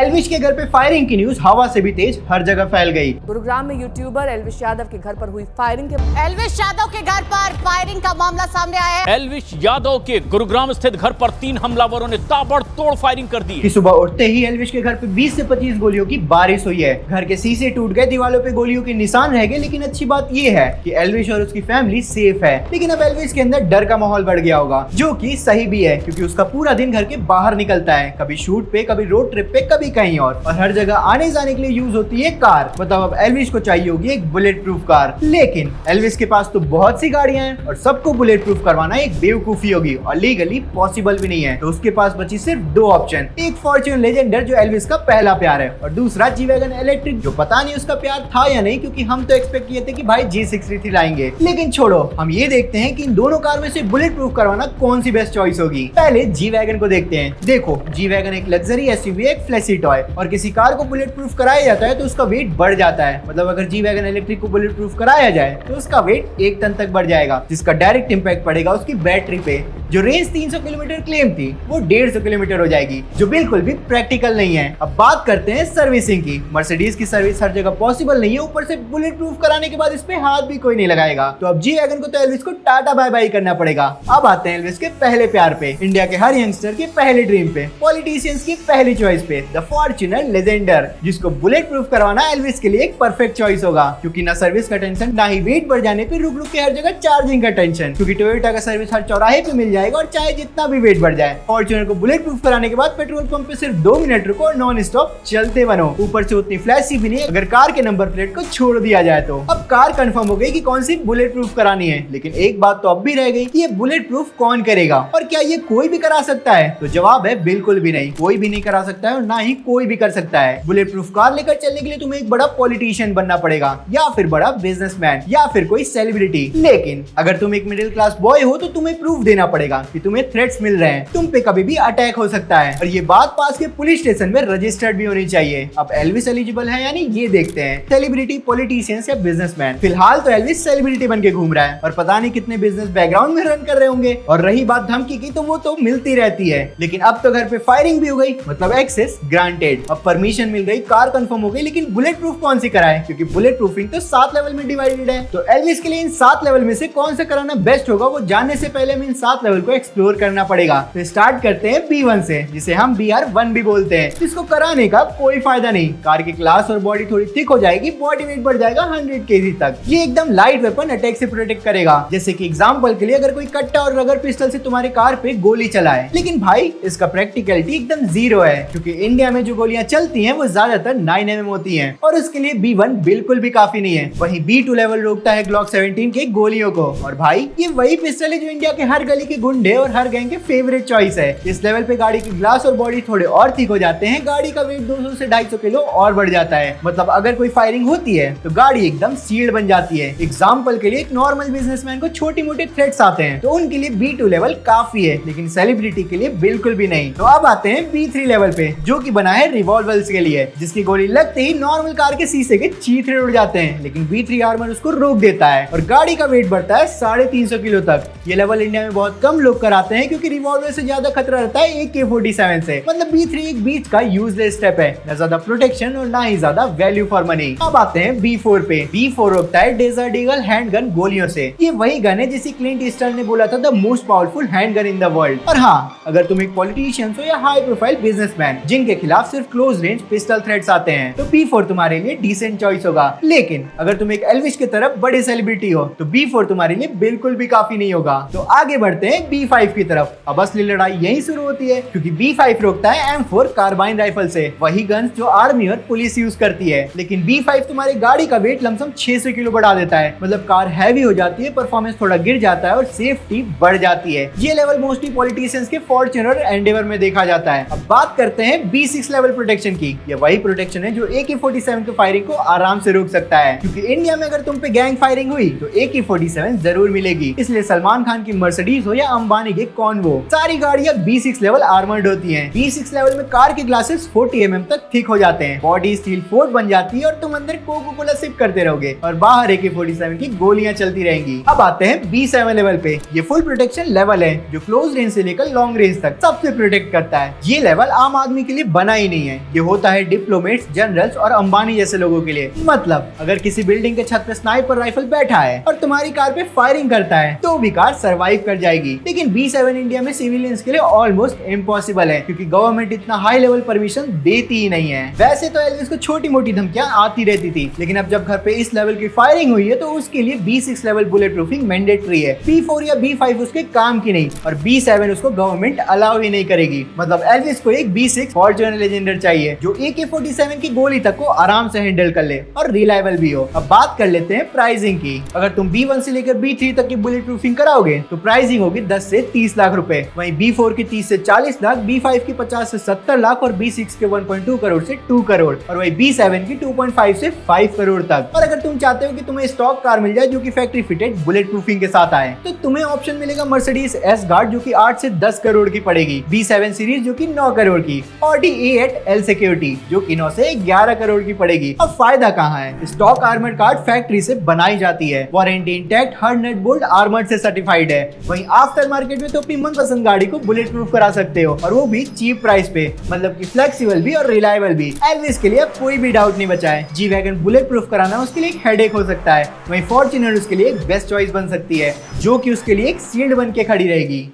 एल्विश के घर पे फायरिंग की न्यूज हवा से भी तेज हर जगह फैल गई। गुरुग्राम में यूट्यूबर एल्विश यादव के घर पर हुई फायरिंग के एल्विश यादव के घर पर फायरिंग का मामला सामने आया है। एल्विश यादव के गुरुग्राम स्थित घर पर 3 हमलावरों ने ताबड़तोड़ फायरिंग कर दी। कि सुबह उठते ही एल्विश के घर पे 20 से 25 गोलियों की बारिश हुई है। घर के शीशे टूट गए, दीवारों पे गोलियों के निशान रह गए, लेकिन अच्छी बात ये है कि एल्विश और उसकी फैमिली सेफ है। लेकिन अब एल्विश के अंदर डर का माहौल बढ़ गया होगा, जो कि सही भी है, क्योंकि उसका पूरा दिन घर के बाहर निकलता है, कभी शूट पे, कभी रोड ट्रिप पे, कभी कहीं और हर जगह आने जाने के लिए यूज होती है कार। मतलब अब एल्विश को चाहिए होगी एक बुलेट प्रूफ कार। लेकिन एल्विश के पास तो बहुत सी गाड़ियां हैं और सबको बुलेट प्रूफ करवाना एक बेवकूफी होगी और लीगली पॉसिबल भी नहीं है। तो उसके पास बची सिर्फ 2 ऑप्शन, एक फॉर्च्यूनर लेजेंडर जो एल्विश का पहला प्यार है, और दूसरा जी वैगन इलेक्ट्रिक जो पता नहीं उसका प्यार था या नहीं, क्योंकि हम तो एक्सपेक्ट किए थे कि भाई G63 लाएंगे। लेकिन छोड़ो, हम ये देखते हैं कि इन दोनों कार में से बुलेट प्रूफ करवाना कौन सी बेस्ट चॉइस होगी। पहले जी वैगन को देखते हैं। देखो, जी वैगन एक लग्जरी एसयूवी, एक फ्लैशी टॉय, और किसी कार को बुलेट प्रूफ कराया जाता है तो उसका वेट बढ़ जाता है। मतलब अगर जी वैगन इलेक्ट्रिक को बुलेट प्रूफ कराया जाए तो उसका वेट 1 टन तक बढ़ जाएगा, जिसका डायरेक्ट इंपैक्ट पड़ेगा उसकी बैटरी पे। जो रेंज 300 किलोमीटर क्लेम थी वो 150 किलोमीटर हो जाएगी, जो बिल्कुल भी प्रैक्टिकल नहीं है। अब बात करते हैं सर्विसिंग की। मर्सिडीज की सर्विस हर जगह पॉसिबल नहीं है, ऊपर से बुलेट प्रूफ कराने के बाद इस पे हाथ भी कोई नहीं लगाएगा। तो अब जी वैगन को तो एल्विश को टाटा बाय बाय करना पड़ेगा। अब आते हैं एल्विश के पहले प्यार पे, इंडिया के हर यंगस्टर के पहले ड्रीम पे, पॉलिटिशियंस की पहली चॉइस पे, द फॉर्च्यूनर लेजेंडर, जिसको बुलेट प्रूफ करवाना एल्विश के लिए एक परफेक्ट चॉइस होगा, क्योंकि ना सर्विस का टेंशन, ना ही वेट बढ़ जाने पे रुक रुक के हर जगह चार्जिंग का टेंशन, क्योंकि टोयोटा का सर्विस हर चौराहे पे मिल जाएगा और चाहे जितना भी वेट बढ़ जाए। फॉर्च्यूनर को बुलेट प्रूफ कराने के बाद पेट्रोल पंप पे सिर्फ 2 मिनट रुको और नॉन स्टॉप चलते बनो। ऊपर से उतनी फ्लैशी भी नहीं अगर कार के नंबर प्लेट को छोड़ दिया जाए तो। अब कार कंफर्म हो गई कि कौन सी बुलेट प्रूफ करानी है, लेकिन एक बात तो अब भी रह गई कि ये बुलेट प्रूफ कौन करेगा और क्या ये कोई भी करा सकता है? तो जवाब है बिल्कुल भी नहीं, कोई भी नहीं करा सकता है और ना ही कोई भी कर सकता है। बुलेट प्रूफ कार लेकर चलने के लिए तुम्हें एक बड़ा पॉलिटिशियन बनना पड़ेगा, या फिर बड़ा बिजनेसमैन, या फिर कोई सेलिब्रिटी। लेकिन अगर तुम एक मिडिल क्लास बॉय हो तो तुम्हें प्रूफ देना पड़ेगा कि तुम्हें थ्रेट्स मिल रहे हैं, तुम पे कभी भी अटैक हो सकता है, और ये बात पास के पुलिस स्टेशन में रजिस्टर्ड भी होनी चाहिए। अब एल्विश एलिजिबल है यानी ये देखते हैं, सेलिब्रिटी, पॉलिटिशियंस या बिजनेसमैन। फिलहाल तो एल्विश सेलिब्रिटी बन के घूम रहा है और पता नहीं कितने बिजनेस बैकग्राउंड में रन कर रहे होंगे। और रही बात धमकी की तो वो तो मिलती रहती है, लेकिन अब तो घर पे फायरिंग भी हो गई, मतलब एक्सेस ग्रांटेड। अब परमिशन मिल गई, कार कंफर्म हो गई, लेकिन बुलेट प्रूफ कौन सी कराए, क्योंकि बुलेट प्रूफिंग तो 7 लेवल में डिवाइडेड है। तो एल्विश के लिए इन 7 लेवल में से कौन सा कराना बेस्ट होगा वो जानने से पहले हमें इन 7 लेवल को एक्सप्लोर करना पड़ेगा। तो स्टार्ट करते हैं B1 से, जिसे हम BR1 भी बोलते हैं। इसको कराने का कोई फायदा नहीं, कार की क्लास और बॉडी थोड़ी थिक हो जाएगी, बॉडी वेट बढ़ जाएगा 100 kg तक। ये एकदम लाइट वेपन अटैक से प्रोटेक्ट करेगा। जैसे कि एग्जांपल के लिए अगर कोई कट्टा और रगर पिस्टल से तुम्हारे कार पे गोली चलाए, लेकिन भाई इसका प्रैक्टिकलिटी एकदम 0 है, क्योंकि इंडिया में जो गोलियां चलती हैं वो ज्यादातर 9mm होती हैं और उसके लिए B1 बिल्कुल भी काफी नहीं है। वहीं B2 लेवल रोकता है Glock 17 के गोलियों को। और भाई ये वही पिस्टल है जो इंडिया के हर गली के गुंडे और हर गैंग के फेवरेट चॉइस है। इस लेवल पे गाड़ी की ग्लास और बॉडी थोड़े और थिक हो जाते हैं, गाड़ी का वेट 200 से 250 किलो और बढ़ जाता है। मतलब अगर कोई फायरिंग होती है तो गाड़ी एकदम सील्ड बन जाती है। एग्जांपल के लिए एक नॉर्मल बिजनेसमैन को छोटी मोटी थ्रेट्स आते हैं तो उनके लिए B2 लेवल काफी है, लेकिन सेलिब्रिटी के लिए बिल्कुल भी नहीं। तो अब आते हैं B3 लेवल पे, जो कि बना है रिवॉल्वर्स के लिए, जिसकी गोली लगते ही नॉर्मल कार के शीशे के चीथड़े उड़ जाते हैं, लेकिन B3 आर्मर उसको रोक देता है और गाड़ी का वेट बढ़ता है 350 किलो तक। ये लेवल इंडिया में बहुत कम लोग कराते हैं, क्योंकि रिवॉल्वर से ज्यादा खतरा रहता है AK-47 से। मतलब B3 एक बीच का यूजलेस स्टेप है, ना ज्यादा प्रोटेक्शन और ना ही ज्यादा वैल्यू फॉर मनी। अब आते हैं B4 पे। B4 रोकता है डेजर्ट ईगल हैंडगन गोलियों से। ये वही गन है जिसे क्लिंट ईस्टवर्ड ने बोला था the most powerful handgun in the world. और हाँ, अगर तुम एक पॉलिटिशियन हो या हाई प्रोफाइल बिजनेसमैन जिनके खिलाफ सिर्फ क्लोज रेंज पिस्टल थ्रेट्स आते हैं, तो B4 तुम्हारे लिए डिसेंट चॉइस होगा। लेकिन अगर तुम एक एल्विश की तरफ बड़े सेलिब्रिटी हो तो B4 तुम्हारे लिए बिल्कुल भी काफी नहीं होगा। तो आगे बढ़ते हैं B5 की तरफ। अब असली लड़ाई यही शुरू होती है, क्योंकि B5 रोकता है M4 कार्बाइन राइफल से, वही गन्स जो आर्मी और पुलिस यूज करती है। लेकिन B5 तुम्हारी गाड़ी का वेट लमसम 600 किलो बढ़ा देता है। मतलब कार हैवी हो जाती है, परफॉर्मेंस थोड़ा गिर जाता है और सेफ्टी बढ़ जाती है। ये लेवल मोस्टली पॉलिटिशियंस के फॉर्च्यूनर और एंडेवर में देखा जाता है। अब बात करते हैं B6 लेवल प्रोटेक्शन की। ये वही प्रोटेक्शन है जो AK-47 के फायरिंग को आराम से रोक सकता है, क्योंकि इंडिया में अगर तुम पे गैंग फायरिंग हुई तो AK-47 जरूर मिलेगी। इसलिए सलमान खान की मर्सिडीज हो या अंबानी के कॉन्वो, सारी गाड़ियां B6 लेवल आर्मर्ड होती हैं। B6 लेवल में कार के ग्लासेस 40 mm तक थिक हो जाते हैं, बॉडी स्टील फोर्ट बन जाती है और तुम अंदर कोको कोला सिप करते रहोगे और बाहर AK-47 की गोलियां चलती रहेंगी। अब आते हैं B7 लेवल पे। ये फुल प्रोटेक्शन लेवल है जो क्लोज रेंज से लेकर लॉन्ग रेंज तक सबसे प्रोटेक्ट करता है। ये लेवल आम आदमी के लिए बना बना ही नहीं है। ये होता है डिप्लोमेट्स, जनरल्स और अंबानी जैसे लोगों के लिए। मतलब अगर किसी बिल्डिंग के छत पे स्नाइपर राइफल बैठा है और तुम्हारी कार पे फायरिंग करता है तो भी कार सरवाइव कर जाएगी। लेकिन B7 इंडिया में सिविलियंस के लिए ऑलमोस्ट इम्पॉसिबल है, क्योंकि गवर्नमेंट इतना हाई लेवल परमिशन देती ही नहीं है। वैसे तो एल्विस को छोटी मोटी धमकियां आती रहती थी, लेकिन अब जब घर पे इस लेवल की फायरिंग हुई है तो उसके लिए B6 level bullet proofing mandatory है। B4 या B5 उसके काम की नहीं, और B7 उसको गवर्नमेंट अलाउ ही नहीं करेगी। मतलब एल्विस को एक B6 फॉर्च्यूनर लेजेंडर चाहिए जो AK-47 की गोली तक को आराम से हैंडल कर ले और रिलायबल भी हो। अब बात कर लेते हैं प्राइसिंग की। अगर तुम B1 से लेकर B3 तक की बुलेट प्रूफिंग कराओगे तो प्राइसिंग होगी 10 से 30 लाख रुपए। वहीं B4 की 30 से 40 लाख, B5 की 50 से 70 लाख और B6 के 1.2 करोड़ से 2 करोड़ और वही B7 की 2.5 से 5 करोड़ तक। और अगर तुम चाहते हो कि तुम्हें स्टॉक कार मिल जाए जो कि फैक्ट्री फिटेड बुलेट प्रूफिंग के साथ आए, तो तुम्हें ऑप्शन मिलेगा मर्सिडीज एस गार्ड जो कि 8 से 10 करोड़ की पड़ेगी, B7 सीरीज जो कि 9 करोड़ की, Audi A8 L सिक्योरिटी जो कि 9 से 11 करोड़ की पड़ेगी। अब फायदा कहाँ है? स्टॉक आर्मर्ड कार फैक्ट्री से बनाई जाती है, वारंटी इंटैक्ट, हर नट बोल्ट आर्मर्ड से सर्टिफाइड है। वहीं आफ्टर मार्केट में तो अपनी मनपसंद गाड़ी को बुलेट प्रूफ करा सकते हो, और वो भी चीप प्राइस पे। मतलब कि फ्लेक्सिबल भी और रिलायबल भी। एल्विस के लिए अब कोई भी डाउट नहीं बचा है। जी वैगन बुलेट प्रूफ कराना उसके लिए एक हेडेक हो सकता है, वहीं फॉर्च्यूनर उसके लिए एक बेस्ट चॉइस बन सकती है, जो कि उसके लिए एक शील्ड बन के खड़ी रहेगी।